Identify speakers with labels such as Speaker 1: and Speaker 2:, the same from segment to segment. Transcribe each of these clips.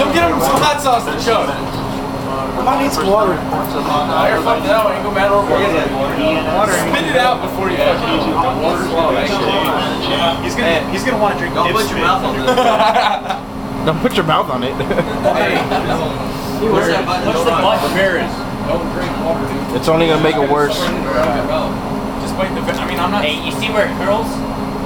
Speaker 1: I'm getting him some hot sauce to chug.
Speaker 2: I might need some water.
Speaker 1: You're fucked now. Ain't go mad over here. Spit it out before you fucking eat it. Water swallow.
Speaker 2: He's gonna want to drink.
Speaker 1: Don't put your mouth on it.
Speaker 3: Don't put your mouth on it.
Speaker 1: Hey, what's that button? What's the button? Ramirez. Don't drink water, dude.
Speaker 3: It's only gonna make it worse.
Speaker 1: Just bite the. I mean, I'm not.
Speaker 4: Hey, you see where it curls?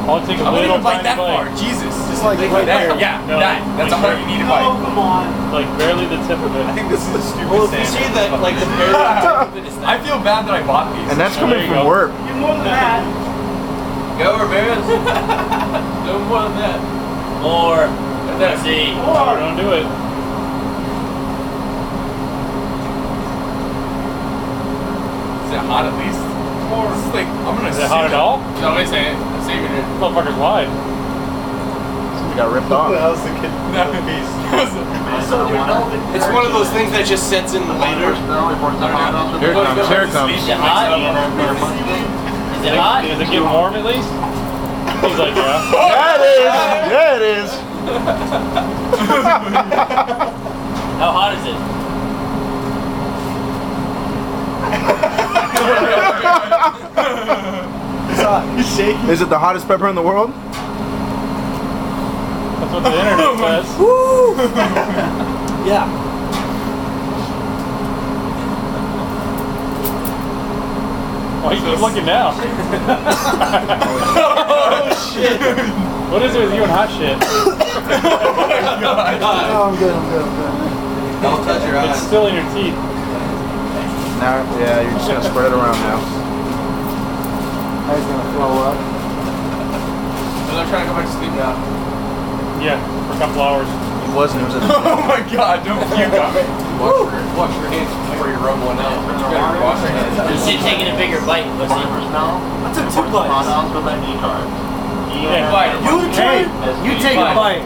Speaker 5: I'll take a
Speaker 1: I wouldn't
Speaker 5: little
Speaker 1: even bite that
Speaker 5: tiny
Speaker 1: far.
Speaker 5: bite.
Speaker 1: Jesus.
Speaker 2: Just like right there.
Speaker 1: Yeah,
Speaker 5: No,
Speaker 1: that's how much you need to bite.
Speaker 2: Oh, come on.
Speaker 5: Like barely the tip of it.
Speaker 1: I think this is the stupidest
Speaker 2: Well, if you see that, like the
Speaker 1: I feel bad that I bought these.
Speaker 3: And that's
Speaker 5: There
Speaker 3: coming
Speaker 5: you
Speaker 3: from
Speaker 5: go.
Speaker 3: work.
Speaker 2: You're more than that.
Speaker 1: Go, Ramirez. No more than that.
Speaker 4: Or,
Speaker 1: Let's
Speaker 4: see.
Speaker 5: Oh, don't do it.
Speaker 1: Is it hot at least? This is like, I'm gonna
Speaker 5: Is it hot at all?
Speaker 1: No, wait a second. I'm saving it.
Speaker 5: Motherfucker's live.
Speaker 3: You got ripped off.
Speaker 2: That was the kid.
Speaker 1: No.
Speaker 2: It's one of those things that just sits in the later.
Speaker 3: Here it comes, here it comes.
Speaker 4: Is it hot? Is it hot?
Speaker 5: Does it get warm at least? He's like, yeah.
Speaker 3: Yeah, it is.
Speaker 4: How hot is it?
Speaker 2: He's shaking.
Speaker 3: Is it the hottest pepper in the world?
Speaker 5: That's what the internet says.
Speaker 2: Yeah.
Speaker 5: Why you keep looking now?
Speaker 2: Oh shit.
Speaker 5: What is it with you and hot shit?
Speaker 2: Oh, I'm good.
Speaker 1: Don't touch your
Speaker 5: It's
Speaker 1: eyes.
Speaker 5: still in your teeth.
Speaker 3: Now, yeah, you're just gonna spread it around now.
Speaker 2: Eyes gonna flow up.
Speaker 1: I'm trying to go back to sleep now.
Speaker 5: Yeah, for a couple hours.
Speaker 3: It wasn't. It was
Speaker 1: Oh my god, don't puke on me. Wash your hands before you rub one out. You better wash your hands.
Speaker 4: You should taking a bigger bite, pussy.
Speaker 2: I took 2 bites.
Speaker 5: Yeah.
Speaker 1: Bite.
Speaker 2: You take a bite.